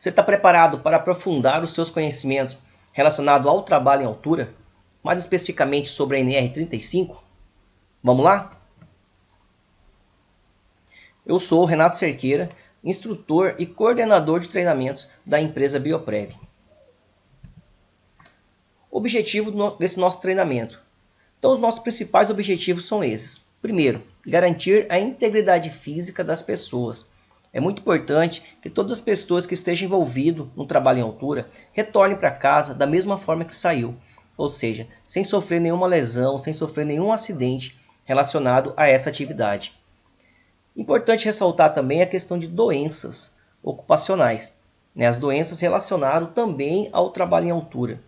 Você está preparado para aprofundar os seus conhecimentos relacionados ao trabalho em altura, mais especificamente sobre a NR35? Vamos lá? Eu sou o Renato Cerqueira, instrutor e coordenador de treinamentos da empresa Bioprev. Objetivo desse nosso treinamento. Então, os nossos principais objetivos são esses. Primeiro, garantir a integridade física das pessoas. É muito importante que todas as pessoas que estejam envolvidas no trabalho em altura retornem para casa da mesma forma que saiu, ou seja, sem sofrer nenhuma lesão, sem sofrer nenhum acidente relacionado a essa atividade. Importante ressaltar também a questão de doenças ocupacionais, as doenças relacionadas também ao trabalho em altura.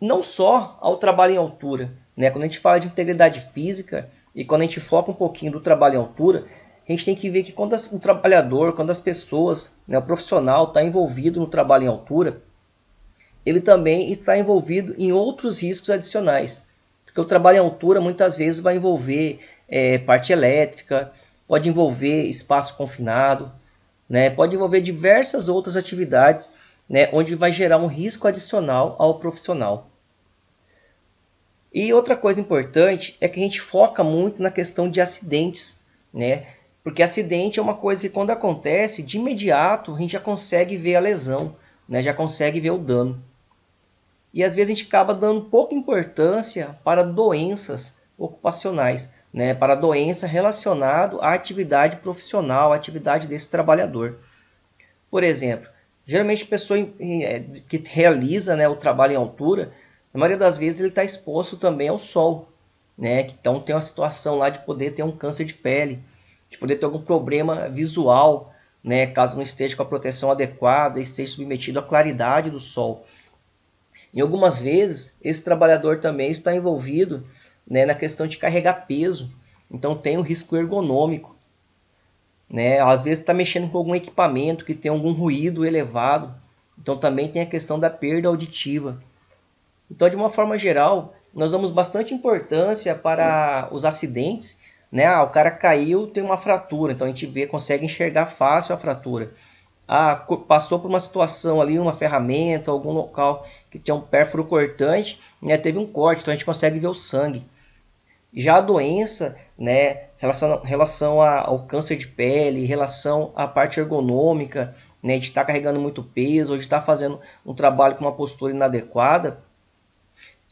Não só ao trabalho em altura, quando a gente fala de integridade física e quando a gente foca um pouquinho do trabalho em altura, a gente tem que ver que quando o trabalhador, quando as pessoas, o profissional está envolvido no trabalho em altura, ele também está envolvido em outros riscos adicionais. Porque o trabalho em altura muitas vezes vai envolver parte elétrica, pode envolver espaço confinado, pode envolver diversas outras atividades, onde vai gerar um risco adicional ao profissional. E outra coisa importante é que a gente foca muito na questão de acidentes, porque acidente é uma coisa que quando acontece, de imediato a gente já consegue ver a lesão, já consegue ver o dano. E às vezes a gente acaba dando pouca importância para doenças ocupacionais, para doença relacionada à atividade profissional, à atividade desse trabalhador. Por exemplo, geralmente a pessoa que realiza o trabalho em altura, na maioria das vezes ele está exposto também ao sol, então tem uma situação lá de poder ter um câncer de pele, de poder ter algum problema visual, caso não esteja com a proteção adequada, esteja submetido à claridade do sol. Em algumas vezes, esse trabalhador também está envolvido na questão de carregar peso, então tem um risco ergonômico. Às vezes está mexendo com algum equipamento que tem algum ruído elevado, então também tem a questão da perda auditiva. Então, de uma forma geral, nós damos bastante importância para os acidentes. O cara caiu, tem uma fratura, então a gente consegue enxergar fácil a fratura. Passou por uma situação ali, uma ferramenta, algum local que tinha um pérfuro cortante, teve um corte, então a gente consegue ver o sangue. Já a doença, relação ao câncer de pele, em relação à parte ergonômica, de estar carregando muito peso, ou de estar fazendo um trabalho com uma postura inadequada,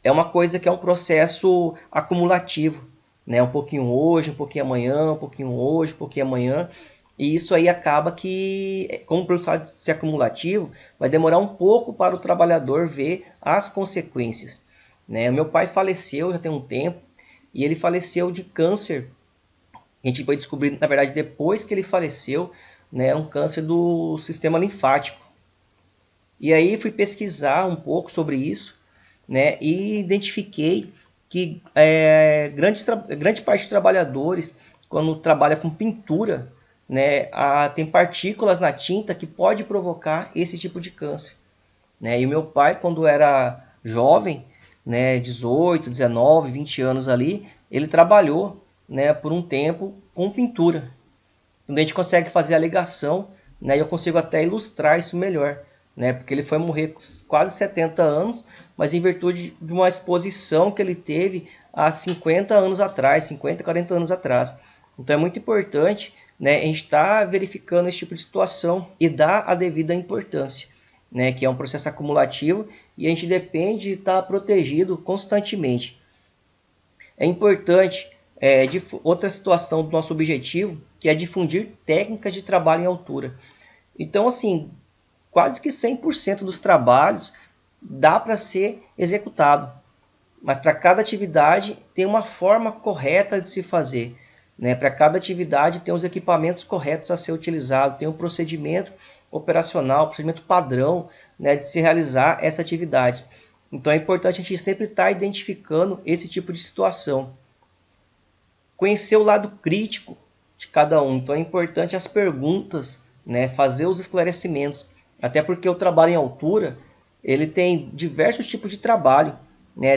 é uma coisa que é um processo acumulativo, um pouquinho hoje, um pouquinho amanhã, um pouquinho hoje, um pouquinho amanhã. E isso aí acaba que, como o processo ser acumulativo, vai demorar um pouco para o trabalhador ver as consequências. O meu pai faleceu já tem um tempo, e ele faleceu de câncer. A gente foi descobrir, na verdade, depois que ele faleceu, um câncer do sistema linfático. E aí fui pesquisar um pouco sobre isso, e identifiquei que grande parte dos trabalhadores, quando trabalha com pintura, tem partículas na tinta que pode provocar esse tipo de câncer. E o meu pai, quando era jovem, 18, 19, 20 anos ali, ele trabalhou por um tempo com pintura. Então a gente consegue fazer a ligação, e eu consigo até ilustrar isso melhor. Porque ele foi morrer com quase 70 anos, mas em virtude de uma exposição que ele teve há 50 anos atrás, 50, 40 anos atrás. Então é muito importante a gente estar verificando esse tipo de situação e dar a devida importância, que é um processo acumulativo e a gente depende de estar protegido constantemente. É importante, outra situação do nosso objetivo, que é difundir técnicas de trabalho em altura. Então, assim, quase que 100% dos trabalhos dá para ser executado, mas para cada atividade tem uma forma correta de se fazer. Para cada atividade tem os equipamentos corretos a ser utilizado, tem um procedimento operacional, procedimento padrão de se realizar essa atividade. Então é importante a gente sempre estar identificando esse tipo de situação. Conhecer o lado crítico de cada um, então é importante as perguntas, fazer os esclarecimentos, até porque o trabalho em altura ele tem diversos tipos de trabalho.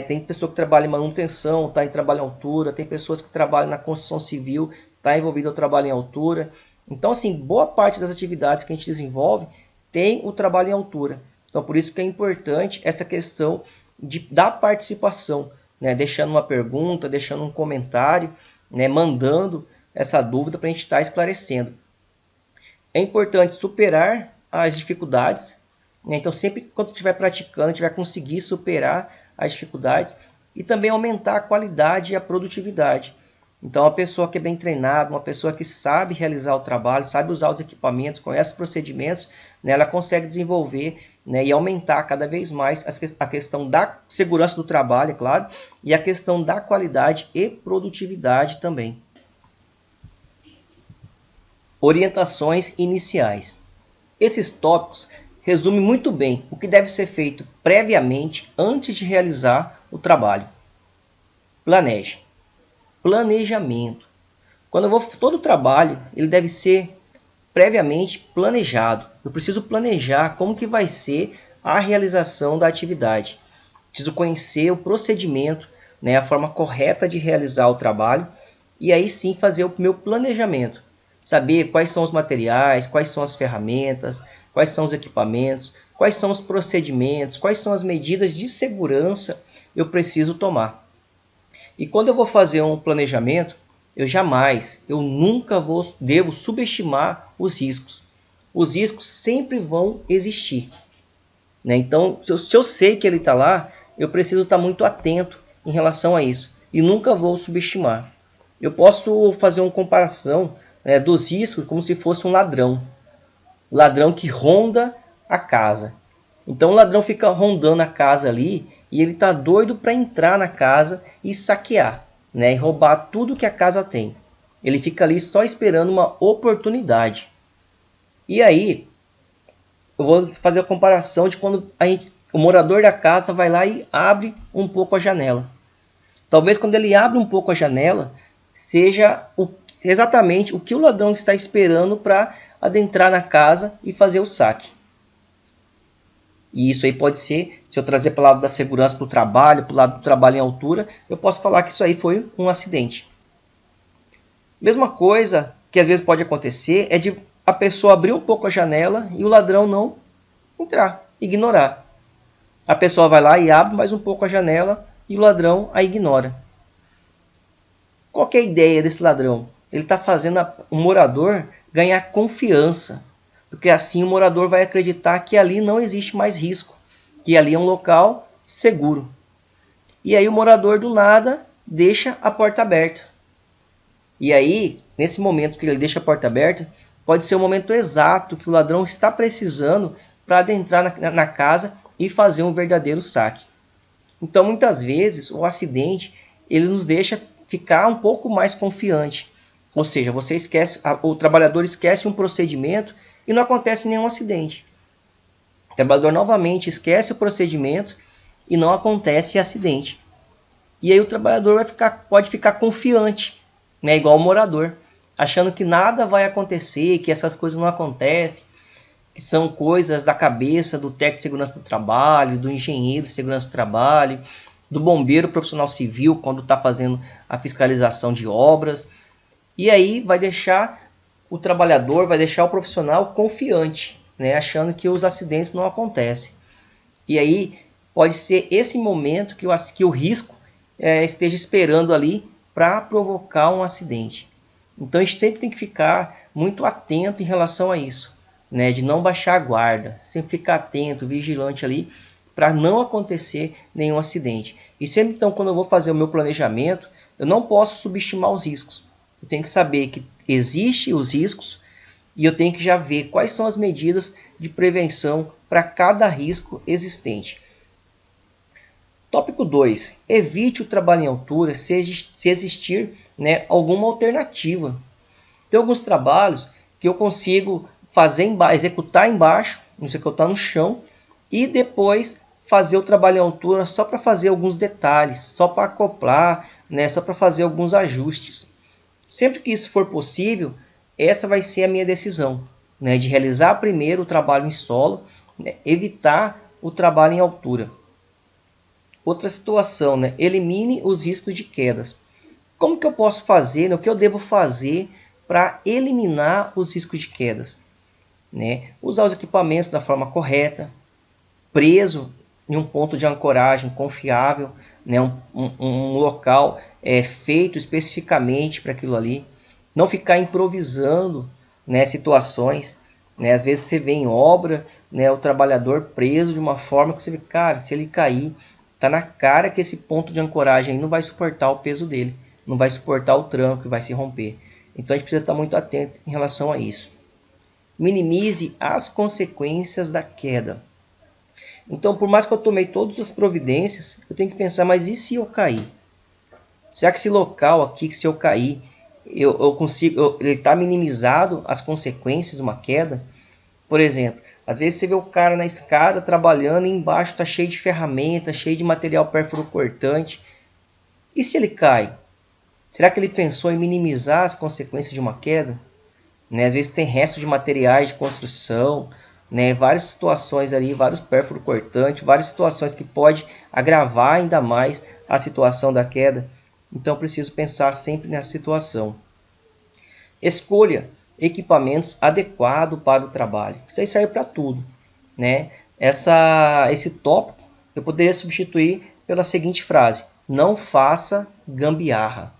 Tem pessoa que trabalha em manutenção, está em trabalho em altura, tem pessoas que trabalham na construção civil, está envolvida no trabalho em altura. Então, assim, boa parte das atividades que a gente desenvolve tem o trabalho em altura. Então, por isso que é importante essa questão da participação, né? Deixando uma pergunta, deixando um comentário, né? Mandando essa dúvida para a gente estar esclarecendo. É importante superar as dificuldades, né? Então, sempre quando estiver praticando, a gente vai conseguir superar as dificuldades e também aumentar a qualidade e a produtividade. Então, uma pessoa que é bem treinada, uma pessoa que sabe realizar o trabalho, sabe usar os equipamentos, conhece os procedimentos, né, ela consegue desenvolver, né, e aumentar cada vez mais a questão da segurança do trabalho, é claro, e a questão da qualidade e produtividade também. Orientações iniciais. Esses tópicos resumem muito bem o que deve ser feito previamente antes de realizar o trabalho. Planeje. Planejamento. Todo trabalho ele deve ser previamente planejado. Eu preciso planejar como que vai ser a realização da atividade. Preciso conhecer o procedimento, né, a forma correta de realizar o trabalho e aí sim fazer o meu planejamento. Saber quais são os materiais, quais são as ferramentas, quais são os equipamentos, quais são os procedimentos, quais são as medidas de segurança eu preciso tomar. E quando eu vou fazer um planejamento, eu nunca devo subestimar os riscos. Os riscos sempre vão existir, né? Então, se eu sei que ele está lá, eu preciso estar muito atento em relação a isso. E nunca vou subestimar. Eu posso fazer uma comparação, né, dos riscos como se fosse um ladrão. O ladrão que ronda a casa. Então o ladrão fica rondando a casa ali e ele está doido para entrar na casa e saquear, né, e roubar tudo que a casa tem. Ele fica ali só esperando uma oportunidade. E aí, eu vou fazer a comparação de quando o morador da casa vai lá e abre um pouco a janela. Talvez quando ele abre um pouco a janela, seja exatamente o que o ladrão está esperando para adentrar na casa e fazer o saque. E isso aí pode ser, se eu trazer para o lado da segurança do trabalho, para o lado do trabalho em altura, eu posso falar que isso aí foi um acidente. Mesma coisa que às vezes pode acontecer é de a pessoa abrir um pouco a janela e o ladrão não entrar, ignorar. A pessoa vai lá e abre mais um pouco a janela e o ladrão a ignora. Qual que é a ideia desse ladrão? Ele está fazendo o morador ganhar confiança, porque assim o morador vai acreditar que ali não existe mais risco, que ali é um local seguro. E aí o morador do nada deixa a porta aberta. E aí, nesse momento que ele deixa a porta aberta, pode ser o momento exato que o ladrão está precisando para adentrar na casa e fazer um verdadeiro saque. Então, muitas vezes, o acidente ele nos deixa ficar um pouco mais confiante. Ou seja, o trabalhador esquece um procedimento e não acontece nenhum acidente. O trabalhador novamente esquece o procedimento e não acontece acidente. E aí o trabalhador pode ficar confiante, né, igual o morador, achando que nada vai acontecer, que essas coisas não acontecem, que são coisas da cabeça do técnico de segurança do trabalho, do engenheiro de segurança do trabalho, do bombeiro profissional civil quando está fazendo a fiscalização de obras. E aí vai deixar o trabalhador, vai deixar o profissional confiante, né, achando que os acidentes não acontecem. E aí pode ser esse momento que o risco esteja esperando ali para provocar um acidente. Então a gente sempre tem que ficar muito atento em relação a isso, né, de não baixar a guarda, sempre ficar atento, vigilante ali, para não acontecer nenhum acidente. E sempre então, quando eu vou fazer o meu planejamento, eu não posso subestimar os riscos. Eu tenho que saber que existem os riscos e eu tenho que já ver quais são as medidas de prevenção para cada risco existente. Tópico 2. Evite o trabalho em altura se existir, né, alguma alternativa. Tem alguns trabalhos que eu consigo executar embaixo, executar no chão, e depois fazer o trabalho em altura só para fazer alguns detalhes, só para acoplar, né, só para fazer alguns ajustes. Sempre que isso for possível, essa vai ser a minha decisão, né, de realizar primeiro o trabalho em solo, né, evitar o trabalho em altura. Outra situação, né, elimine os riscos de quedas. Como que eu posso fazer, né, o que eu devo fazer para eliminar os riscos de quedas? né? Usar os equipamentos da forma correta, preso em um ponto de ancoragem confiável, né? Um local feito especificamente para aquilo ali. Não ficar improvisando, né, situações. Né? Às vezes você vê em obra, né, o trabalhador preso de uma forma que você vê, cara, se ele cair, tá na cara que esse ponto de ancoragem não vai suportar o peso dele, não vai suportar o tranco e vai se romper. Então a gente precisa estar muito atento em relação a isso. Minimize as consequências da queda. Então, por mais que eu tomei todas as providências, eu tenho que pensar, mas e se eu cair? Será que esse local aqui, que se eu cair, eu consigo, ele está minimizado as consequências de uma queda? Por exemplo, às vezes você vê o cara na escada trabalhando e embaixo está cheio de ferramenta, cheio de material pérfuro cortante. E se ele cai? Será que ele pensou em minimizar as consequências de uma queda? Né? Às vezes tem resto de materiais de construção, né? Várias situações ali, vários pérfuro cortantes, várias situações que pode agravar ainda mais a situação da queda. Então preciso pensar sempre nessa situação. Escolha equipamentos adequados para o trabalho. Isso aí serve para tudo, né? Esse tópico eu poderia substituir pela seguinte frase: não faça gambiarra.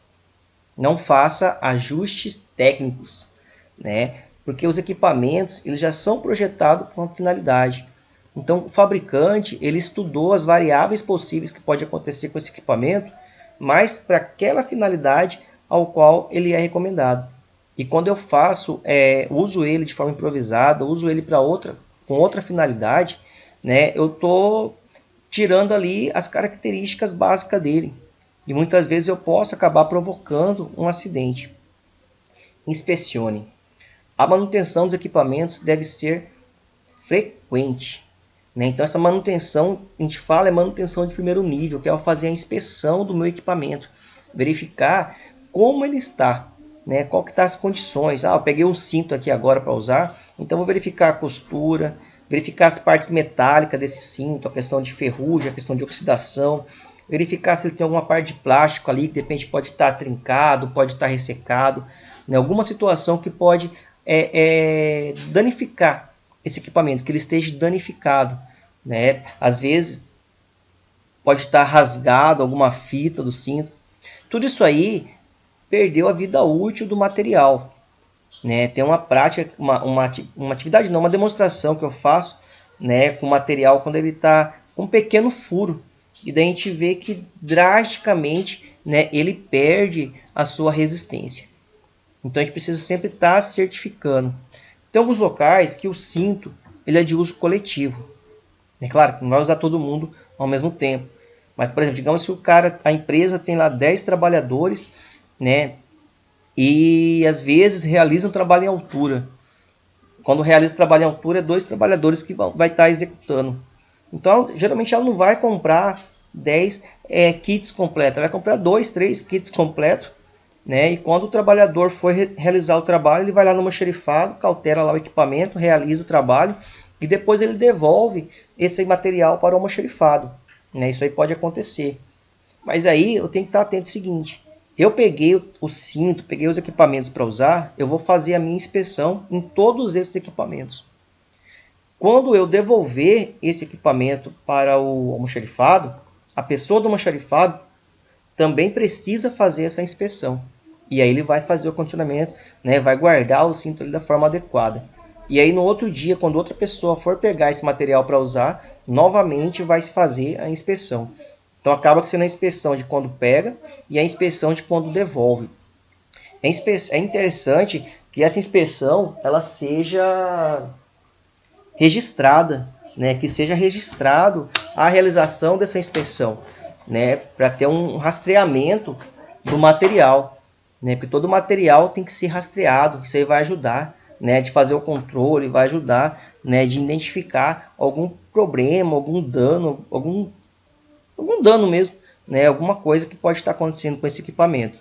Não faça ajustes técnicos, né? Porque os equipamentos eles já são projetados com uma finalidade. Então o fabricante ele estudou as variáveis possíveis que pode acontecer com esse equipamento, mas para aquela finalidade ao qual ele é recomendado. E quando eu uso ele de forma improvisada, uso ele com outra finalidade, né? Eu estou tirando ali as características básicas dele. E muitas vezes eu posso acabar provocando um acidente. Inspecione. A manutenção dos equipamentos deve ser frequente, né? Então essa manutenção, a gente fala, é manutenção de primeiro nível, que é fazer a inspeção do meu equipamento. Verificar como ele está, né? Qual que está as condições. Eu peguei um cinto aqui agora para usar, então vou verificar a costura, verificar as partes metálicas desse cinto, a questão de ferrugem, a questão de oxidação, verificar se ele tem alguma parte de plástico ali que de repente pode estar trincado, pode estar ressecado, né? Alguma situação que pode danificar esse equipamento, que ele esteja danificado, né? Às vezes pode estar rasgado alguma fita do cinto. Tudo isso aí perdeu a vida útil do material, né? Tem uma prática, uma atividade não, uma demonstração que eu faço, né, com o material quando ele está com um pequeno furo. E daí a gente vê que drasticamente, né, ele perde a sua resistência. Então a gente precisa sempre estar certificando. Tem alguns locais que o cinto ele é de uso coletivo. É claro que não vai usar todo mundo ao mesmo tempo. Mas, por exemplo, digamos que a empresa tem lá 10 trabalhadores, né, e às vezes realiza um trabalho em altura. Quando realiza trabalho em altura, é 2 trabalhadores que vai estar executando. Então, geralmente ela não vai comprar 10 kits completos, ela vai comprar 2, 3 kits completos, né? E quando o trabalhador for realizar o trabalho, ele vai lá no almoxarifado, cautela lá o equipamento, realiza o trabalho e depois ele devolve esse material para o almoxarifado, né? Isso aí pode acontecer. Mas aí eu tenho que estar atento ao seguinte: eu peguei o cinto, peguei os equipamentos para usar, eu vou fazer a minha inspeção em todos esses equipamentos. Quando eu devolver esse equipamento para o almoxarifado, a pessoa do almoxarifado também precisa fazer essa inspeção. E aí ele vai fazer o condicionamento, né? Vai guardar o cinto ali da forma adequada. E aí no outro dia, quando outra pessoa for pegar esse material para usar, novamente vai se fazer a inspeção. Então acaba sendo a inspeção de quando pega e a inspeção de quando devolve. É interessante que essa inspeção ela seja registrada, né? Que seja registrado a realização dessa inspeção, né? Para ter um rastreamento do material, né? Porque todo material tem que ser rastreado. Isso aí vai ajudar, né? De fazer o controle, vai ajudar, né? De identificar algum problema, algum dano mesmo, né? Alguma coisa que pode estar acontecendo com esse equipamento.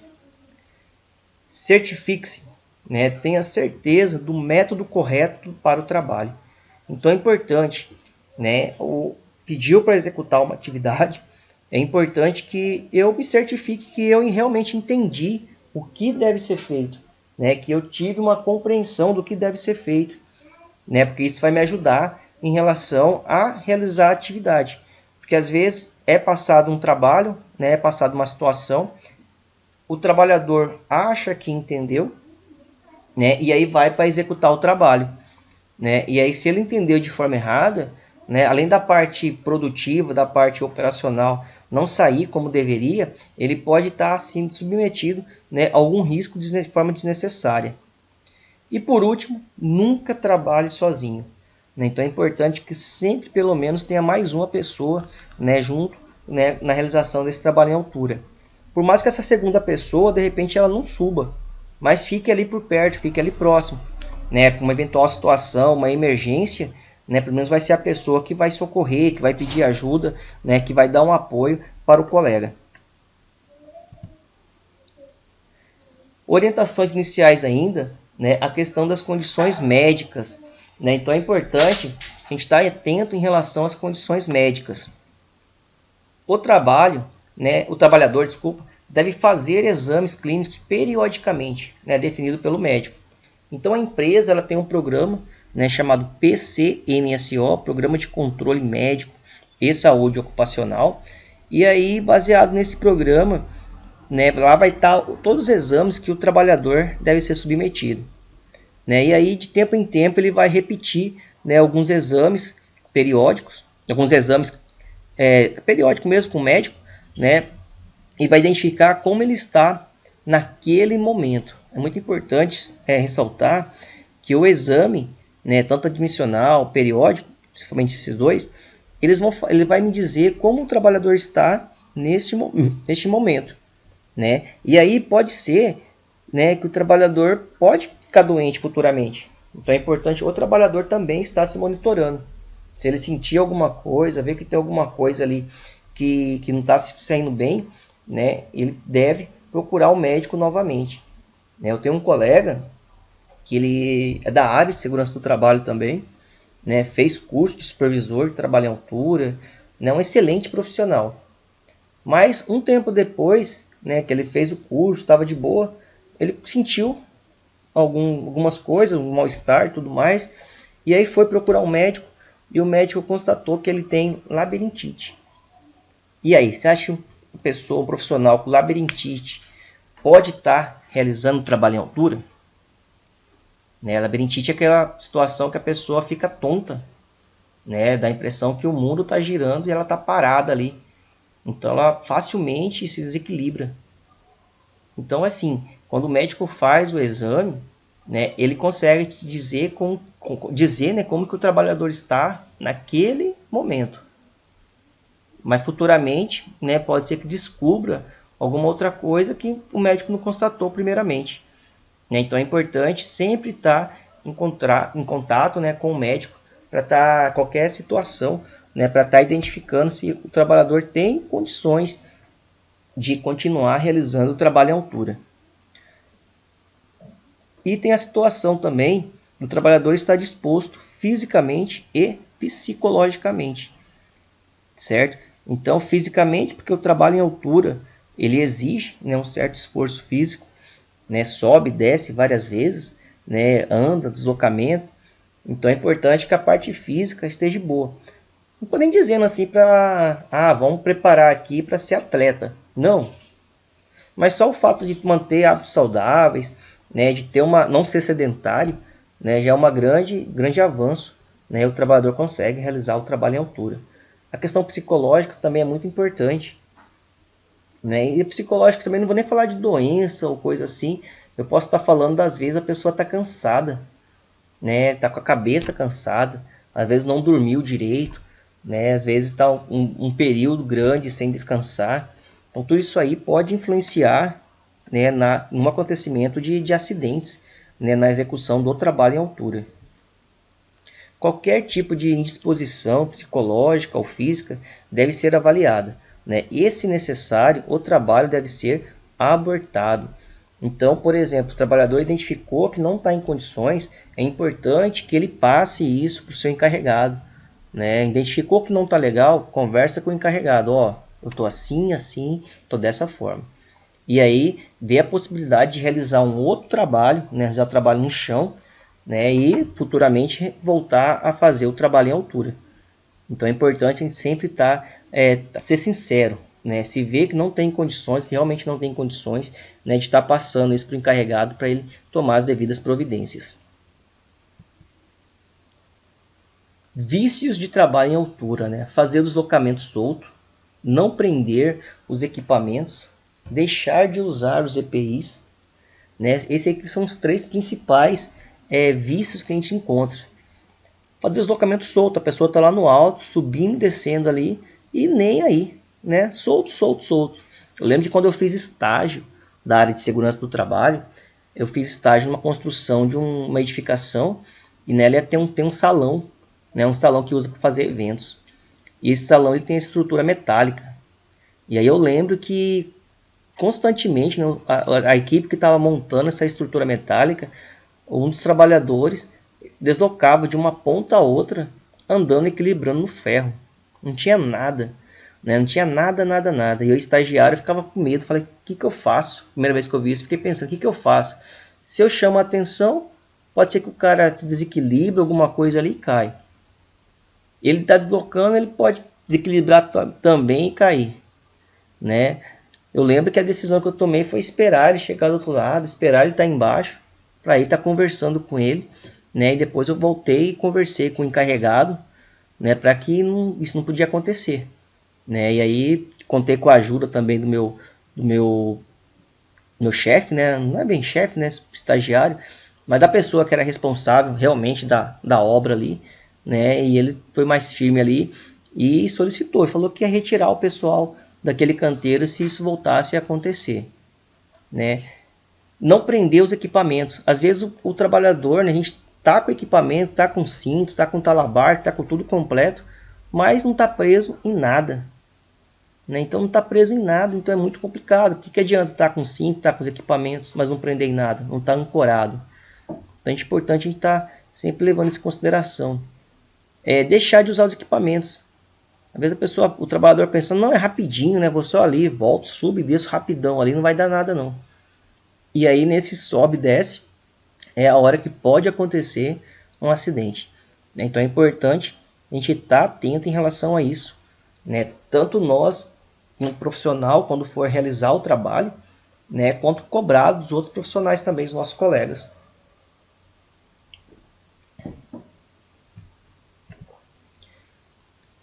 Certifique-se, né? Tenha certeza do método correto para o trabalho. Então é importante, né? Pediu para executar uma atividade, é importante que eu me certifique que eu realmente entendi o que deve ser feito, né? Que eu tive uma compreensão do que deve ser feito. né? Porque isso vai me ajudar em relação a realizar a atividade. Porque às vezes é passado um trabalho, né? É passado uma situação, o trabalhador acha que entendeu, né? E aí vai para executar o trabalho, né? E aí se ele entendeu de forma errada, né? Além da parte produtiva, da parte operacional não sair como deveria, ele pode estar assim submetido, né, a algum risco de forma desnecessária. E por último, nunca trabalhe sozinho, né? Então é importante que sempre pelo menos tenha mais uma pessoa, né, junto, né, na realização desse trabalho em altura. Por mais que essa segunda pessoa, de repente, ela não suba, mas fique ali por perto, fique ali próximo, né? Para uma eventual situação, uma emergência, né? Pelo menos vai ser a pessoa que vai socorrer, que vai pedir ajuda, né? Que vai dar um apoio para o colega. Orientações iniciais ainda, né? A questão das condições médicas, né? Então é importante a gente estar atento em relação às condições médicas. O trabalhador, deve fazer exames clínicos periodicamente, né, definido pelo médico. Então a empresa ela tem um programa, né, chamado PCMSO, Programa de Controle Médico e Saúde Ocupacional. E aí, baseado nesse programa, né, lá vai estar todos os exames que o trabalhador deve ser submetido, né? E aí, de tempo em tempo, ele vai repetir, né, alguns exames periódicos, alguns exames periódicos mesmo com o médico, né? E vai identificar como ele está naquele momento. É muito importante ressaltar que o exame, né, tanto admissional, periódico, principalmente esses dois, ele vai me dizer como o trabalhador está neste momento, né? E aí pode ser, né, que o trabalhador pode ficar doente futuramente. Então é importante o trabalhador também estar se monitorando. Se ele sentir alguma coisa, ver que tem alguma coisa ali que não está saindo bem, né, ele deve procurar o médico novamente. Eu tenho um colega que ele é da área de segurança do trabalho também, né, fez curso de supervisor de trabalho em altura, né, um excelente profissional. Mas um tempo depois, né, que ele fez o curso, estava de boa, ele sentiu algumas coisas, um mal-estar e tudo mais, e aí foi procurar um médico, e o médico constatou que ele tem labirintite. E aí, você acha que uma pessoa, um profissional com labirintite pode estar realizando trabalho em altura? Né? Labirintite é aquela situação que a pessoa fica tonta, né? Dá a impressão que o mundo está girando e ela está parada ali. Então ela facilmente se desequilibra. Então assim, quando o médico faz o exame, né, ele consegue dizer, né, como que o trabalhador está naquele momento. Mas futuramente, né, pode ser que descubra alguma outra coisa que o médico não constatou primeiramente. Então é importante sempre estar em contato, né, com o médico para estar qualquer situação, né, para estar identificando se o trabalhador tem condições de continuar realizando o trabalho em altura. E tem a situação também do trabalhador estar disposto fisicamente e psicologicamente, certo? Então, fisicamente, porque o trabalho em altura ele exige, né, um certo esforço físico, né, sobe, desce várias vezes, né, anda, deslocamento. Então é importante que a parte física esteja boa. Não estou nem dizendo assim para, vamos preparar aqui para ser atleta. Não. Mas só o fato de manter hábitos saudáveis, né, de ter não ser sedentário, né, já é um grande avanço, né, o trabalhador consegue realizar o trabalho em altura. A questão psicológica também é muito importante, né, e psicológico também não vou nem falar de doença ou coisa assim. Eu posso estar falando das vezes a pessoa está cansada, né, está com a cabeça cansada, às vezes não dormiu direito, né, às vezes está um período grande sem descansar. Então tudo isso aí pode influenciar, né, no acontecimento de acidentes, né, na execução do trabalho em altura. Qualquer tipo de indisposição psicológica ou física deve ser avaliada, né, e se necessário o trabalho deve ser abortado. Então, por exemplo, o trabalhador identificou que não está em condições, é importante que ele passe isso para o seu encarregado, né? Identificou que não está legal, conversa com o encarregado, eu estou assim, estou dessa forma. E aí vê a possibilidade de realizar um outro trabalho, né? Realizar o trabalho no chão, né, e futuramente voltar a fazer o trabalho em altura. Então é importante a gente sempre ser sincero, né? Se vê que não tem condições, que realmente não tem condições, né, de estar passando isso para o encarregado para ele tomar as devidas providências. Vícios de trabalho em altura, né? Fazer o deslocamento solto, não prender os equipamentos, deixar de usar os EPIs, né? Esses aqui são os 3 principais vícios que a gente encontra. Fazer deslocamento solto, a pessoa está lá no alto, subindo e descendo ali, e nem aí, né? Solto, solto, solto. Eu lembro de quando eu fiz estágio da área de segurança do trabalho, eu fiz estágio numa construção de uma edificação, e nela tem um salão, né? Um salão que usa para fazer eventos. E esse salão ele tem a estrutura metálica. E aí eu lembro que constantemente, né, a equipe que estava montando essa estrutura metálica, um dos trabalhadores deslocava de uma ponta a outra, andando, equilibrando no ferro. Não tinha nada, né? Não tinha nada, nada, nada. E eu, estagiário, ficava com medo. Falei, o que eu faço? Primeira vez que eu vi isso, fiquei pensando, o que eu faço? Se eu chamo a atenção, pode ser que o cara se desequilibre, alguma coisa ali e cai. Ele está deslocando, ele pode desequilibrar também e cair, né? Eu lembro que a decisão que eu tomei foi esperar ele chegar do outro lado, esperar ele estar embaixo, para aí estar conversando com ele, né? E depois eu voltei e conversei com o encarregado, né? Para que isso não podia acontecer, né? E aí contei com a ajuda também do meu chefe, né? Não é bem chefe, né? Estagiário, mas da pessoa que era responsável realmente da obra ali, né? E ele foi mais firme ali e solicitou, falou que ia retirar o pessoal daquele canteiro se isso voltasse a acontecer, né? Não prender os equipamentos. Às vezes o trabalhador, né, a gente tá com equipamento, tá com cinto, tá com talabar, tá com tudo completo, mas não tá preso em nada, né? Então não tá preso em nada, então é muito complicado. O que adianta estar com cinto, tá com os equipamentos, mas não prender em nada, não tá ancorado. Então é importante a gente estar sempre levando isso em consideração. Deixar de usar os equipamentos. Às vezes o trabalhador pensando, não, é rapidinho, né? Vou só ali, volto, subo e desço rapidão ali, não vai dar nada não. E aí nesse sobe e desce é a hora que pode acontecer um acidente, né? Então é importante a gente estar atento em relação a isso, né? Tanto nós, como profissional, quando for realizar o trabalho, né? Quanto cobrado dos outros profissionais também, os nossos colegas.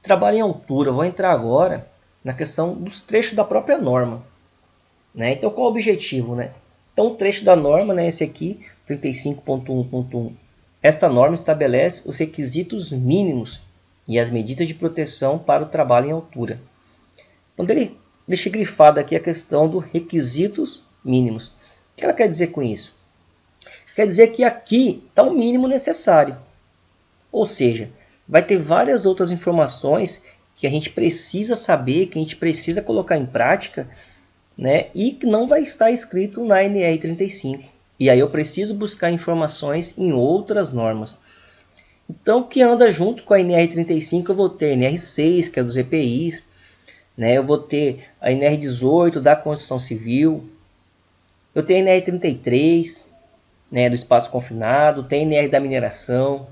Trabalho em altura, vou entrar agora na questão dos trechos da própria norma, né? Então qual o objetivo, né? Então o trecho da norma, né, esse aqui, 35.1.1, esta norma estabelece os requisitos mínimos e as medidas de proteção para o trabalho em altura. Quando ele deixa grifado aqui a questão dos requisitos mínimos. O que ela quer dizer com isso? Quer dizer que aqui está o mínimo necessário. Ou seja, vai ter várias outras informações que a gente precisa saber, que a gente precisa colocar em prática, né? E que não vai estar escrito na NR35. E aí eu preciso buscar informações em outras normas. Então, o que anda junto com a NR35, eu vou ter a NR6, que é dos EPIs, né? Eu vou ter a NR18 da Construção Civil, eu tenho a NR33, né, do espaço confinado, tem a NR da mineração,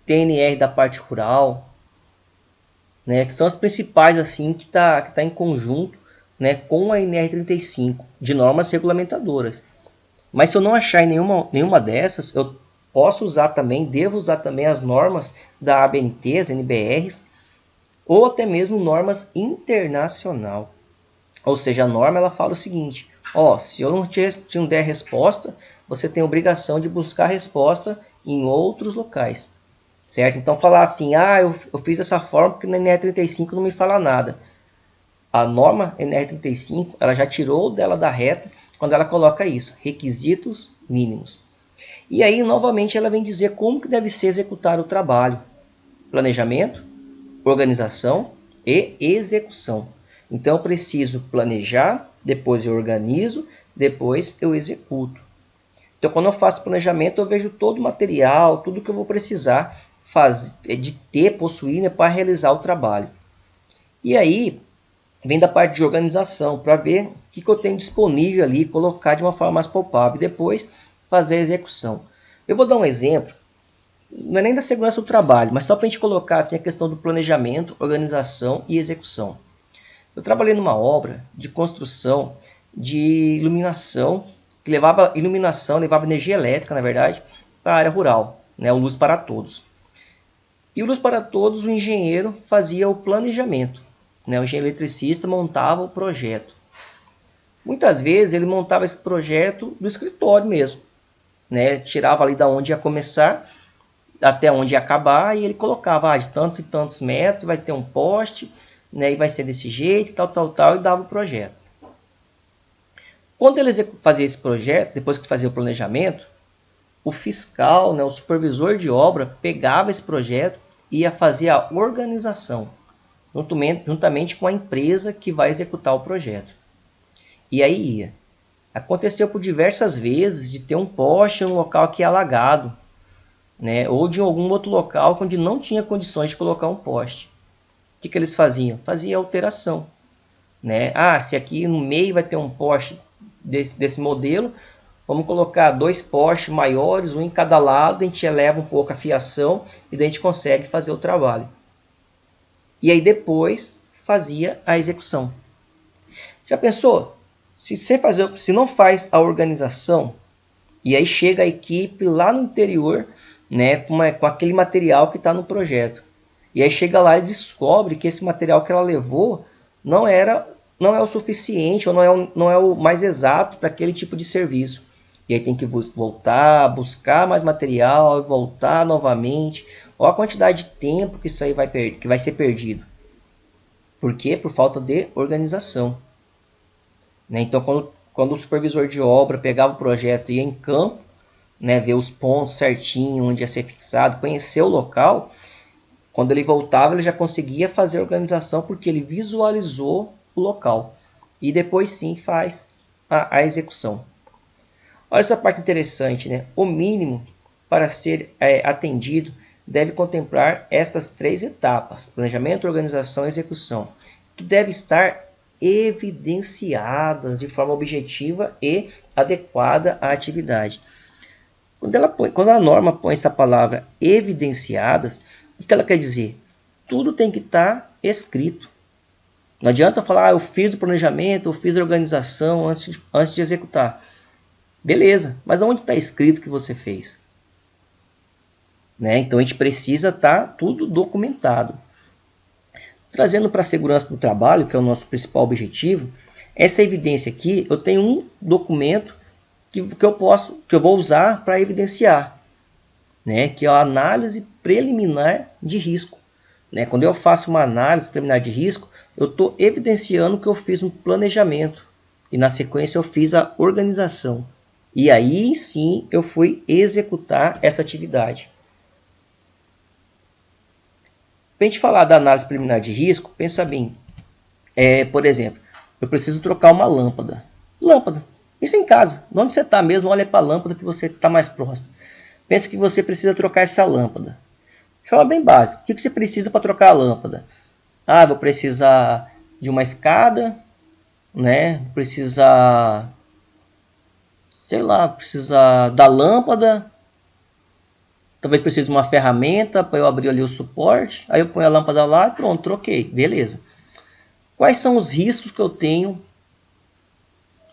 tem a NR da parte rural, né, que são as principais assim que tá em conjunto, né, com a NR35 de normas regulamentadoras. Mas se eu não achar em nenhuma dessas, eu posso usar também, devo usar também as normas da ABNT, as NBRs, ou até mesmo normas internacional. Ou seja, a norma ela fala o seguinte, se eu não der resposta, você tem a obrigação de buscar a resposta em outros locais. Certo? Então falar assim, eu fiz dessa forma porque na NR35 não me fala nada. A norma NR35 ela já tirou dela da reta quando ela coloca isso, requisitos mínimos. E aí novamente ela vem dizer como que deve ser executado o trabalho. Planejamento, organização e execução. Então eu preciso planejar, depois eu organizo, depois eu executo. Então quando eu faço planejamento eu vejo todo o material, tudo que eu vou precisar possuir, né, para realizar o trabalho. E aí vem da parte de organização, para ver o que eu tenho disponível ali, colocar de uma forma mais palpável e depois fazer a execução. Eu vou dar um exemplo não é nem da segurança do trabalho, mas só para a gente colocar assim, a questão do planejamento, organização e execução. Eu trabalhei numa obra de construção de iluminação, que levava iluminação, levava energia elétrica, na verdade, para a área rural, né, o Luz para Todos. E o Luz para Todos, o engenheiro fazia o planejamento, né, o engenheiro eletricista montava o projeto. Muitas vezes ele montava esse projeto do escritório mesmo, né, tirava ali da onde ia começar até onde ia acabar e ele colocava de tanto e tantos metros, vai ter um poste, né, e vai ser desse jeito, tal, e dava o projeto. Quando ele fazia esse projeto, depois que fazia o planejamento, o fiscal, né, o supervisor de obra, pegava esse projeto e ia fazer a organização, juntamente com a empresa que vai executar o projeto. E aí ia. Aconteceu por diversas vezes de ter um poste no local que é alagado, né, ou de algum outro local onde não tinha condições de colocar um poste. O que eles faziam? Fazia alteração. Né? Se aqui no meio vai ter um poste desse modelo, vamos colocar 2 postes maiores, um em cada lado, a gente eleva um pouco a fiação e daí a gente consegue fazer o trabalho. E aí depois fazia a execução. Já pensou? Se não faz a organização, e aí chega a equipe lá no interior, né, com aquele material que está no projeto. E aí chega lá e descobre que esse material que ela levou não é o suficiente, ou não é o mais exato para aquele tipo de serviço. E aí tem que voltar, buscar mais material, voltar novamente. Olha a quantidade de tempo que isso aí que vai ser perdido. Por quê? Por falta de organização. Né? Então, quando o supervisor de obra pegava o projeto e ia em campo, né, ver os pontos certinho, onde ia ser fixado, conhecer o local, quando ele voltava ele já conseguia fazer a organização porque ele visualizou o local. E depois sim faz a execução. Olha essa parte interessante, né? O mínimo para ser atendido deve contemplar essas 3 etapas: planejamento, organização e execução, que devem estar evidenciadas de forma objetiva e adequada à atividade. Quando a norma põe essa palavra evidenciadas, o que ela quer dizer? Tudo tem que estar escrito. Não adianta falar, eu fiz o planejamento, eu fiz a organização antes de executar. Beleza, mas onde está escrito que você fez? Né? Então a gente precisa estar tudo documentado. Trazendo para a segurança do trabalho, que é o nosso principal objetivo, essa evidência aqui, eu tenho um documento que eu vou usar para evidenciar, né? Que é a análise preliminar de risco. Né? Quando eu faço uma análise preliminar de risco, eu estou evidenciando que eu fiz um planejamento e na sequência eu fiz a organização. E aí sim eu fui executar essa atividade. Para a gente falar da análise preliminar de risco, pensa bem. Por exemplo, eu preciso trocar uma lâmpada. Isso em casa. Onde você está mesmo, olha para a lâmpada que você está mais próximo. Pensa que você precisa trocar essa lâmpada. De forma bem básica. O que você precisa para trocar a lâmpada? Vou precisar de uma escada, né? Precisar da lâmpada. Talvez precise de uma ferramenta para eu abrir ali o suporte. Aí eu ponho a lâmpada lá e pronto, troquei. Beleza. Quais são os riscos que eu tenho,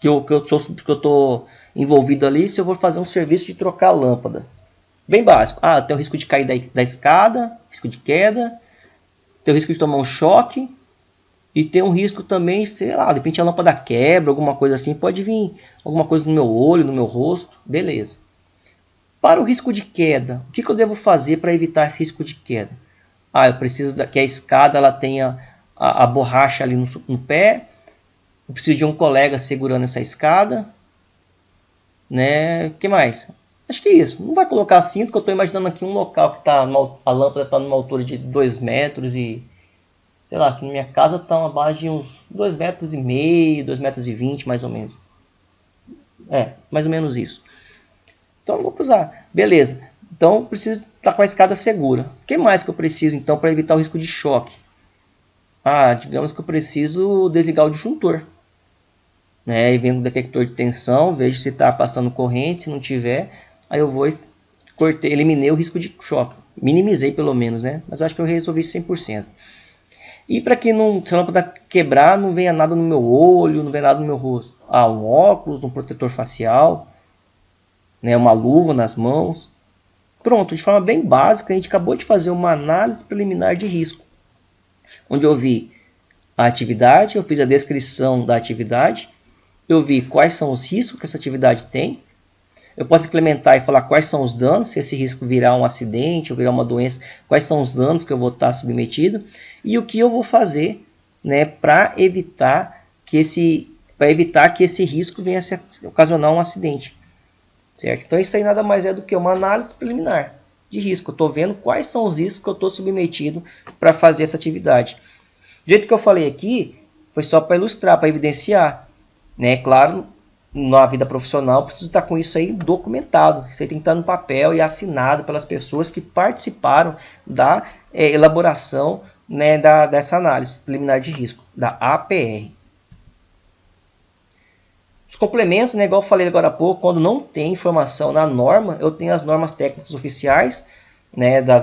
que eu estou envolvido ali, se eu vou fazer um serviço de trocar a lâmpada? Bem básico. Tem o risco de cair da escada, risco de queda, tem o risco de tomar um choque, e tem um risco também, de repente a lâmpada quebra, alguma coisa assim, pode vir alguma coisa no meu olho, no meu rosto, beleza. Para o risco de queda, o que eu devo fazer para evitar esse risco de queda? Eu preciso que a escada ela tenha a borracha ali no pé, eu preciso de um colega segurando essa escada, né? O que mais? Acho que é isso. Não vai colocar cinto, que eu estou imaginando aqui um local que a lâmpada está numa altura de 2 metros e, sei lá, aqui na minha casa está uma base de uns 2,5 metros, 2,20 metros mais ou menos. Mais ou menos isso. Então não vou usar. Beleza. Então preciso estar com a escada segura. O que mais que eu preciso então para evitar o risco de choque? Digamos que eu preciso desligar o disjuntor. Né? E venho com o detector de tensão, vejo se está passando corrente, se não tiver, aí eu vou e eliminei o risco de choque. Minimizei pelo menos, né? Mas eu acho que eu resolvi 100%. E para que se a lâmpada quebrar, não venha nada no meu olho, não venha nada no meu rosto. Um óculos, um protetor facial, né? Uma luva nas mãos. Pronto, de forma bem básica, a gente acabou de fazer uma análise preliminar de risco. Onde eu vi a atividade, eu fiz a descrição da atividade, eu vi quais são os riscos que essa atividade tem. Eu posso implementar e falar quais são os danos, se esse risco virar um acidente ou virar uma doença, quais são os danos que eu vou estar submetido e o que eu vou fazer, né, para evitar que esse risco venha a se ocasionar um acidente. Certo? Então isso aí nada mais é do que uma análise preliminar de risco. Eu estou vendo quais são os riscos que eu estou submetido para fazer essa atividade. Do jeito que eu falei aqui, foi só para ilustrar, para evidenciar. Né? Claro, na vida profissional, eu preciso estar com isso aí documentado. Isso aí tem que estar no papel e assinado pelas pessoas que participaram da elaboração, né, dessa análise preliminar de risco, da APR. Os complementos, né, igual eu falei agora há pouco, quando não tem informação na norma, eu tenho as normas técnicas oficiais, né, da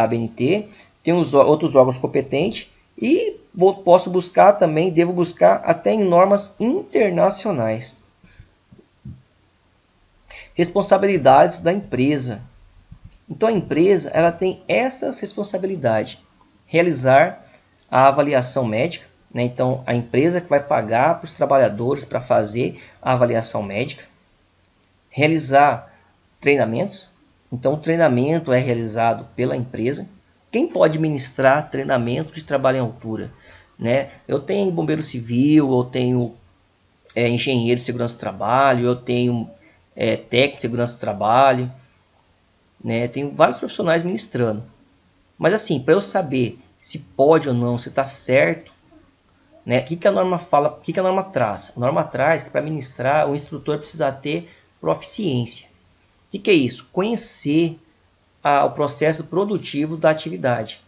ABNT, tenho os outros órgãos competentes e posso buscar também, devo buscar até em normas internacionais. Responsabilidades da empresa. Então a empresa ela tem essas responsabilidades: realizar a avaliação médica, né? Então a empresa que vai pagar para os trabalhadores para fazer a avaliação médica, realizar treinamentos. Então o treinamento é realizado pela empresa. Quem pode ministrar treinamento de trabalho em altura? Né? Eu tenho bombeiro civil, eu tenho engenheiro de segurança do trabalho, eu tenho técnico de segurança do trabalho, né? Tem vários profissionais ministrando. Mas assim, para eu saber se pode ou não, se está certo, né? O que a norma fala, o que a norma traz? A norma traz que para ministrar o instrutor precisa ter proficiência. O que é isso? Conhecer o processo produtivo da atividade.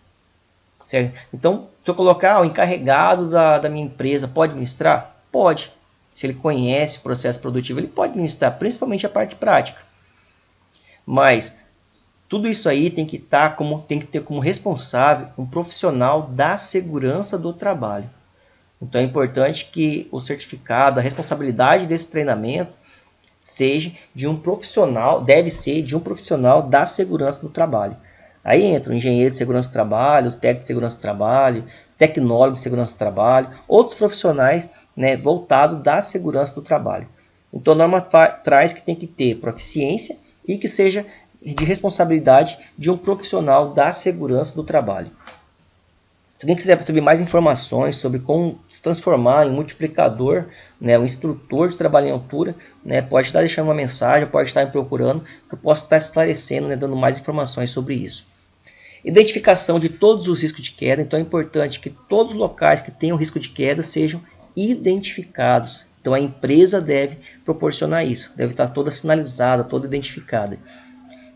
Certo? Então, se eu colocar o encarregado da minha empresa, pode ministrar? Pode. Se ele conhece o processo produtivo, ele pode ministrar, principalmente a parte prática. Mas tudo isso aí tem que ter como responsável um profissional da segurança do trabalho. Então é importante que o certificado, a responsabilidade desse treinamento seja de um profissional, deve ser de um profissional da segurança do trabalho. Aí entra o engenheiro de segurança do trabalho, o técnico de segurança do trabalho, tecnólogo de segurança do trabalho, outros profissionais, né, voltados da segurança do trabalho. Então a norma traz que tem que ter proficiência e que seja de responsabilidade de um profissional da segurança do trabalho. Se alguém quiser saber mais informações sobre como se transformar em multiplicador, né, um instrutor de trabalho em altura, né, pode estar deixando uma mensagem, pode estar me procurando, que eu posso estar esclarecendo, né, dando mais informações sobre isso. Identificação de todos os riscos de queda. Então é importante que todos os locais que tenham risco de queda sejam identificados. Então a empresa deve proporcionar isso, deve estar toda sinalizada, toda identificada.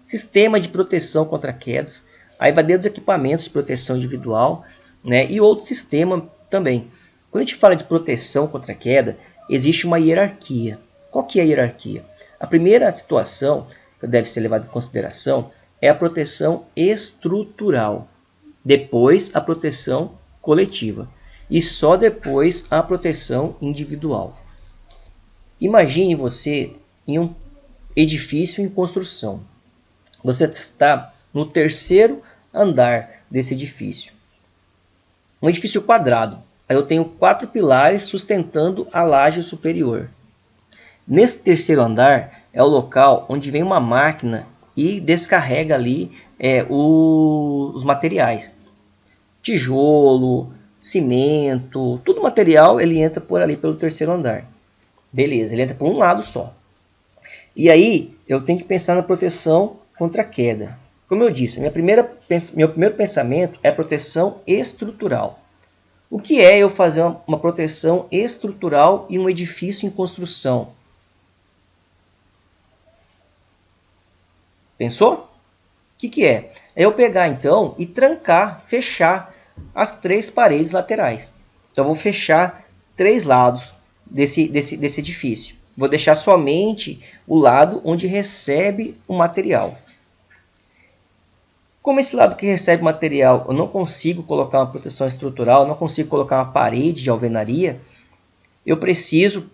Sistema de proteção contra quedas, aí vai desde os equipamentos de proteção individual, né, e outro sistema também. Quando a gente fala de proteção contra queda, existe uma hierarquia. Qual que é a hierarquia? A primeira situação que deve ser levada em consideração é a proteção estrutural, depois a proteção coletiva e só depois a proteção individual. Imagine você em um edifício em construção. Você está no terceiro andar desse edifício. Um edifício quadrado. Aí eu tenho 4 pilares sustentando a laje superior. Nesse terceiro andar é o local onde vem uma máquina e descarrega ali os materiais. Tijolo, cimento, tudo material ele entra por ali pelo terceiro andar. Beleza, ele entra por um lado só. E aí eu tenho que pensar na proteção contra a queda. Como eu disse, meu primeiro pensamento é proteção estrutural. O que é eu fazer uma proteção estrutural em um edifício em construção? Pensou? O que é? É eu pegar então e trancar, fechar as 3 paredes laterais. Então eu vou fechar 3 lados desse edifício. Vou deixar somente o lado onde recebe o material. Como esse lado que recebe material, eu não consigo colocar uma proteção estrutural, não consigo colocar uma parede de alvenaria, eu preciso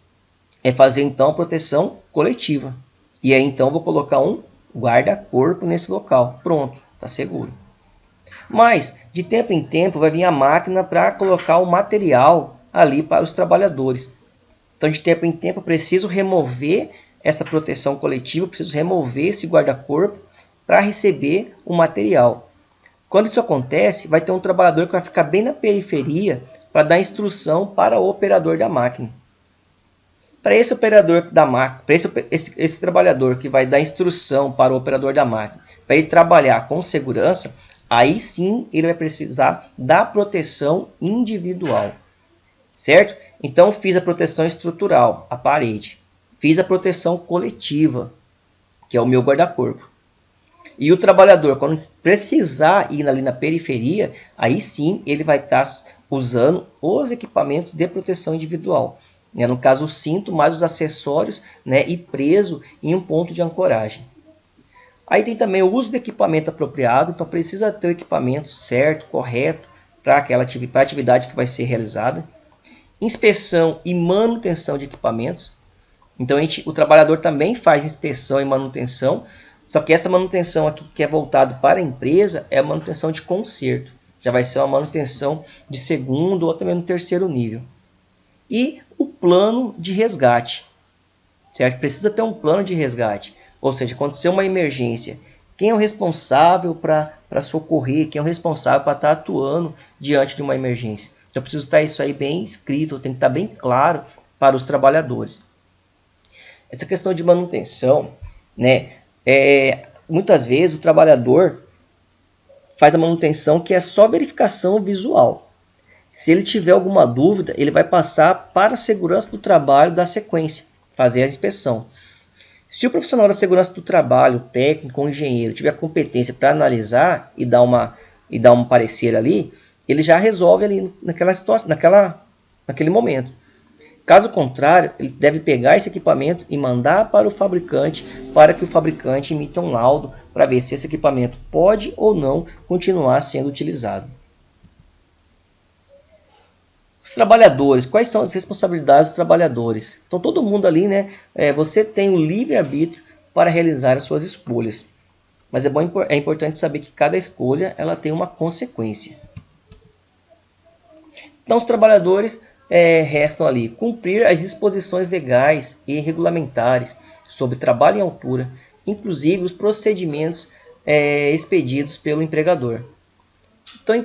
fazer então a proteção coletiva. E aí então vou colocar um guarda-corpo nesse local. Pronto, está seguro. Mas de tempo em tempo vai vir a máquina para colocar o material ali para os trabalhadores. Então de tempo em tempo eu preciso remover essa proteção coletiva, eu preciso remover esse guarda-corpo para receber o material. Quando isso acontece, vai ter um trabalhador que vai ficar bem na periferia para dar instrução para o operador da máquina. Para esse operador da máquina, para esse trabalhador que vai dar instrução para o operador da máquina, para ele trabalhar com segurança, aí sim ele vai precisar da proteção individual, certo? Então fiz a proteção estrutural, a parede, fiz a proteção coletiva, que é o meu guarda-corpo. E o trabalhador, quando precisar ir ali na periferia, aí sim ele vai estar usando os equipamentos de proteção individual. No caso, o cinto, mais os acessórios, né, e preso em um ponto de ancoragem. Aí tem também o uso do equipamento apropriado, então precisa ter o equipamento certo, correto, para aquela atividade que vai ser realizada. Inspeção e manutenção de equipamentos. Então o trabalhador também faz inspeção e manutenção, só que essa manutenção aqui que é voltado para a empresa é a manutenção de conserto. Já vai ser uma manutenção de segundo ou até mesmo terceiro nível. E o plano de resgate, certo? Precisa ter um plano de resgate, ou seja, aconteceu uma emergência, quem é o responsável para socorrer, quem é o responsável para estar atuando diante de uma emergência. Então precisa estar isso aí bem escrito, tem que estar bem claro para os trabalhadores. Essa questão de manutenção, né, muitas vezes o trabalhador faz a manutenção que é só verificação visual. Se ele tiver alguma dúvida, ele vai passar para a segurança do trabalho da sequência, fazer a inspeção. Se o profissional da segurança do trabalho, o técnico ou engenheiro, tiver competência para analisar e dar um parecer ali, ele já resolve ali naquela situação, naquele momento. Caso contrário, ele deve pegar esse equipamento e mandar para o fabricante, para que o fabricante emita um laudo para ver se esse equipamento pode ou não continuar sendo utilizado. Os trabalhadores, quais são as responsabilidades dos trabalhadores? Então todo mundo ali, né? Você tem o livre-arbítrio para realizar as suas escolhas. Mas é importante saber que cada escolha ela tem uma consequência. Então os trabalhadores restam ali cumprir as disposições legais e regulamentares sobre trabalho em altura, inclusive os procedimentos expedidos pelo empregador. Então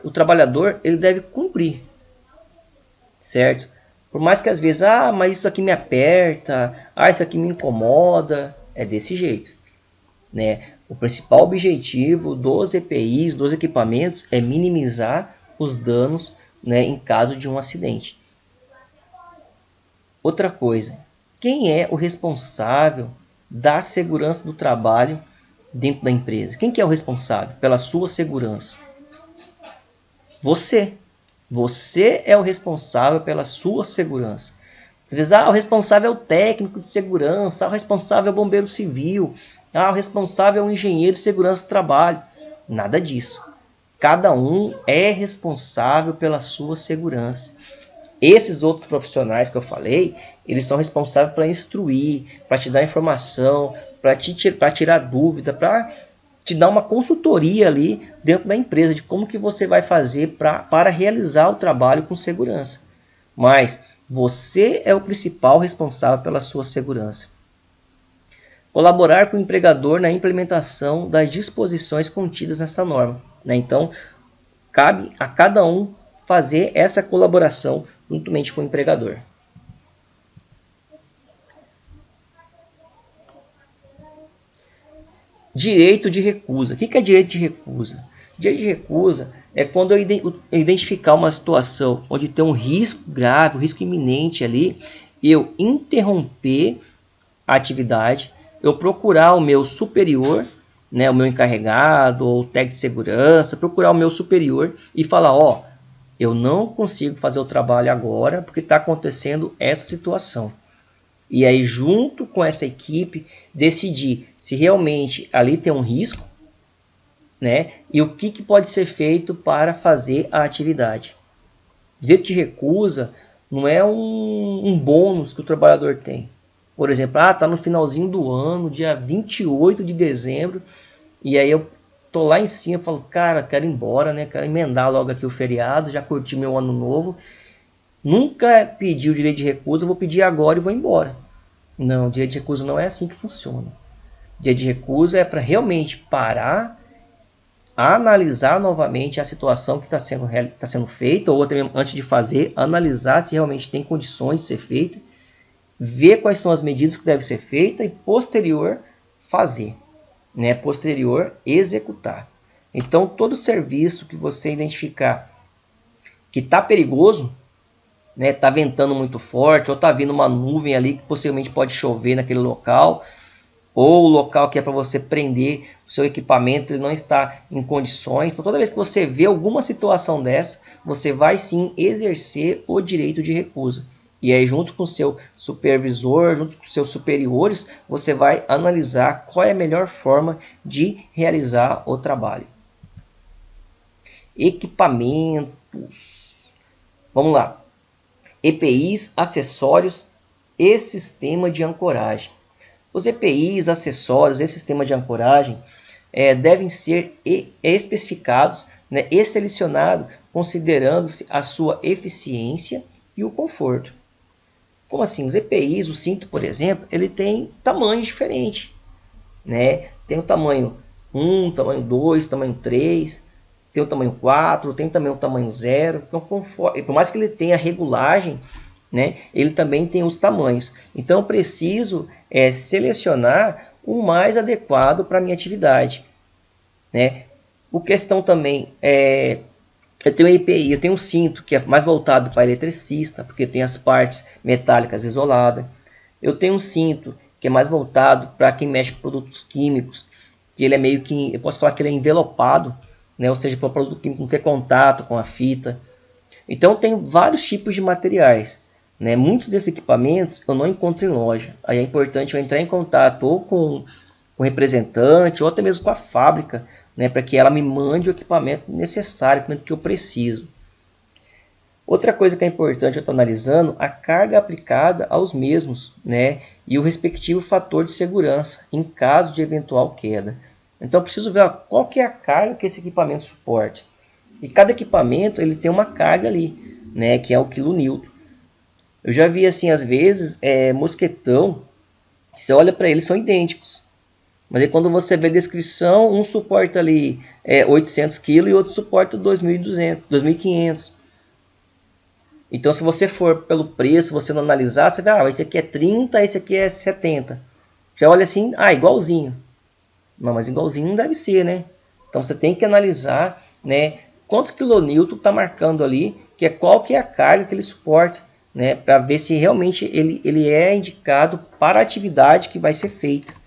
o trabalhador, ele deve cumprir. Certo? Por mais que às vezes, mas isso aqui me aperta, isso aqui me incomoda, é desse jeito, né? O principal objetivo dos EPIs, dos equipamentos, é minimizar os danos, né, em caso de um acidente. Outra coisa, quem é o responsável da segurança do trabalho dentro da empresa? Quem que é o responsável pela sua segurança? Você. Você é o responsável pela sua segurança. Às vezes, o responsável é o técnico de segurança, o responsável é o bombeiro civil, o responsável é o engenheiro de segurança do trabalho. Nada disso. Cada um é responsável pela sua segurança. Esses outros profissionais que eu falei, eles são responsáveis para instruir, para te dar informação, para tirar dúvida, para te dar uma consultoria ali dentro da empresa de como que você vai fazer para realizar o trabalho com segurança. Mas você é o principal responsável pela sua segurança. Colaborar com o empregador na implementação das disposições contidas nesta norma, né? Então, cabe a cada um fazer essa colaboração juntamente com o empregador. Direito de recusa. O que é direito de recusa? Direito de recusa é quando eu identificar uma situação onde tem um risco grave, um risco iminente ali, eu interromper a atividade, eu procurar o meu superior, né, o meu encarregado ou o técnico de segurança, procurar o meu superior e falar, eu não consigo fazer o trabalho agora porque está acontecendo essa situação. E aí, junto com essa equipe, decidir se realmente ali tem um risco, né? E o que pode ser feito para fazer a atividade. Direito de recusa não é um bônus que o trabalhador tem. Por exemplo, está no finalzinho do ano, dia 28 de dezembro, e aí eu tô lá em cima e falo, cara, quero ir embora, né? Quero emendar logo aqui o feriado, já curti meu ano novo. Nunca pedi o direito de recusa, vou pedir agora e vou embora. Não, o direito de recusa não é assim que funciona. O direito de recusa é para realmente parar, analisar novamente a situação que está sendo feita, ou até mesmo antes de fazer, analisar se realmente tem condições de ser feita, ver quais são as medidas que devem ser feitas e posterior fazer, né? Posterior executar. Então todo serviço que você identificar que está perigoso, né? Está ventando muito forte, ou está vindo uma nuvem ali que possivelmente pode chover naquele local, ou o local que é para você prender o seu equipamento, ele não está em condições. Então toda vez que você vê alguma situação dessa, você vai sim exercer o direito de recusa. E aí junto com o seu supervisor, junto com os seus superiores, você vai analisar qual é a melhor forma de realizar o trabalho. Equipamentos. Vamos lá. EPIs, acessórios e sistema de ancoragem. Os EPIs, acessórios e sistema de ancoragem devem ser especificados, né, e selecionados considerando-se a sua eficiência e o conforto. Como assim? Os EPIs, o cinto, por exemplo, ele tem tamanhos diferentes, né? Tem o tamanho 1, tamanho 2, tamanho 3, tem o tamanho 4, tem também o tamanho 0. Então, por mais que ele tenha regulagem, né, ele também tem os tamanhos. Então, eu preciso selecionar o mais adequado para a minha atividade, né? O questão também eu tenho um EPI, eu tenho um cinto que é mais voltado para eletricista, porque tem as partes metálicas isoladas. Eu tenho um cinto que é mais voltado para quem mexe com produtos químicos, que ele é meio que, eu posso falar que ele é envelopado, né? Ou seja, para o produto químico não ter contato com a fita. Então tem vários tipos de materiais, né? Muitos desses equipamentos eu não encontro em loja. Aí é importante eu entrar em contato ou com o representante ou até mesmo com a fábrica, né, para que ela me mande o equipamento necessário, o equipamento que eu preciso. Outra coisa que é importante eu estar analisando, a carga aplicada aos mesmos, né, e o respectivo fator de segurança em caso de eventual queda. Então eu preciso ver qual que é a carga que esse equipamento suporta. E cada equipamento ele tem uma carga ali, né, que é o quilonewton. Eu já vi assim às vezes mosquetão, você olha para eles, são idênticos. Mas aí quando você vê a descrição, um suporta ali 800 kg e outro suporta 2.200, 2.500. Então se você for pelo preço, você não analisar, você vê, esse aqui é 30, esse aqui é 70. Já olha assim, igualzinho. Não, mas igualzinho não deve ser, né? Então você tem que analisar, né, quantos quilonewton está marcando ali, qual que é a carga que ele suporta, né, para ver se realmente ele é indicado para a atividade que vai ser feita.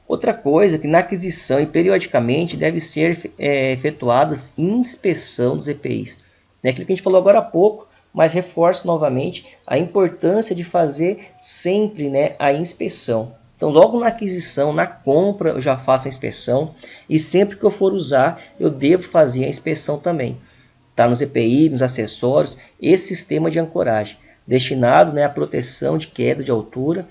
Outra coisa que na aquisição e periodicamente deve ser efetuadas inspeção dos EPIs. É aquilo que a gente falou agora há pouco, mas reforço novamente a importância de fazer sempre, né, a inspeção. Então logo na aquisição, na compra eu já faço a inspeção e sempre que eu for usar eu devo fazer a inspeção também. Tá nos EPI, nos acessórios, esse sistema de ancoragem destinado, né, à proteção de queda de altura.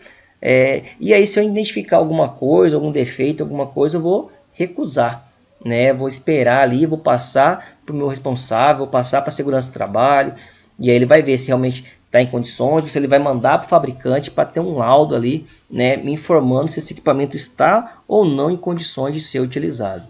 E aí se eu identificar alguma coisa, algum defeito, alguma coisa, eu vou recusar, né? Vou esperar ali, vou passar para o meu responsável, vou passar para a segurança do trabalho, e aí ele vai ver se realmente está em condições, ou se ele vai mandar para o fabricante para ter um laudo ali, né, me informando se esse equipamento está ou não em condições de ser utilizado.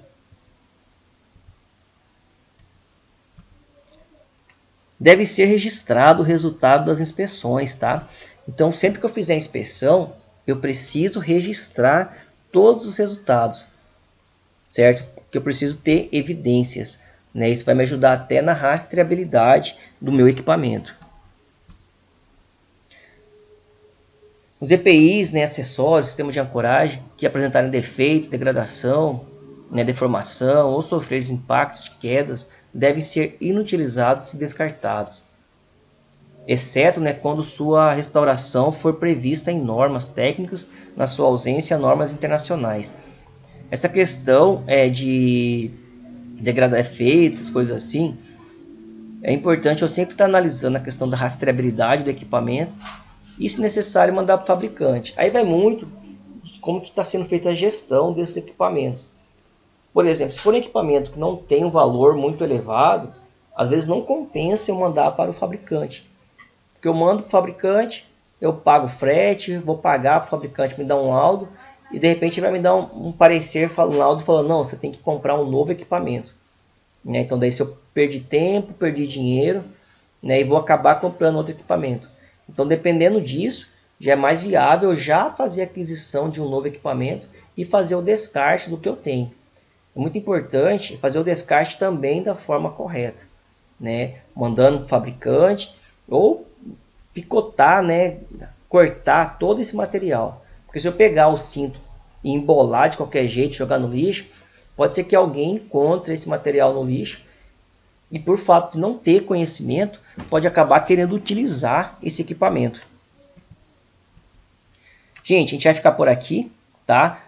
Deve ser registrado o resultado das inspeções, tá? Então, sempre que eu fizer a inspeção, eu preciso registrar todos os resultados, certo? Porque eu preciso ter evidências, né? Isso vai me ajudar até na rastreabilidade do meu equipamento. Os EPIs, né, acessórios, sistema de ancoragem, que apresentarem defeitos, degradação, né, deformação ou sofrer impactos de quedas, devem ser inutilizados e descartados, exceto, né, quando sua restauração for prevista em normas técnicas, na sua ausência, normas internacionais. Essa questão de degradar efeitos, essas coisas assim, é importante eu sempre estar analisando a questão da rastreabilidade do equipamento e, se necessário, mandar para o fabricante. Aí vai muito de como que está sendo feita a gestão desses equipamentos. Por exemplo, se for um equipamento que não tem um valor muito elevado, às vezes não compensa eu mandar para o fabricante. Porque eu mando para o fabricante, eu pago o frete, vou pagar para o fabricante me dar um laudo, e de repente ele vai me dar um parecer, um laudo falando, não, você tem que comprar um novo equipamento. Né? Então daí se eu perdi tempo, perdi dinheiro, né, e vou acabar comprando outro equipamento. Então dependendo disso, já é mais viável já fazer a aquisição de um novo equipamento e fazer o descarte do que eu tenho. É muito importante fazer o descarte também da forma correta, né? Mandando para o fabricante ou picotar, né? Cortar todo esse material. Porque se eu pegar o cinto e embolar de qualquer jeito, jogar no lixo, pode ser que alguém encontre esse material no lixo e, por fato de não ter conhecimento, pode acabar querendo utilizar esse equipamento. Gente, a gente vai ficar por aqui, tá?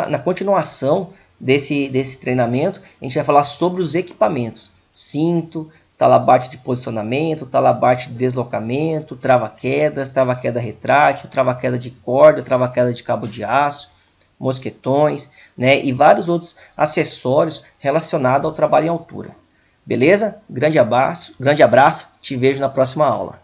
Na continuação desse treinamento, a gente vai falar sobre os equipamentos. Cinto, talabarte de posicionamento, talabarte de deslocamento, trava-quedas, trava-queda retrátil, trava-queda de corda, trava-queda de cabo de aço, mosquetões, né? E vários outros acessórios relacionados ao trabalho em altura. Beleza? Grande abraço, te vejo na próxima aula.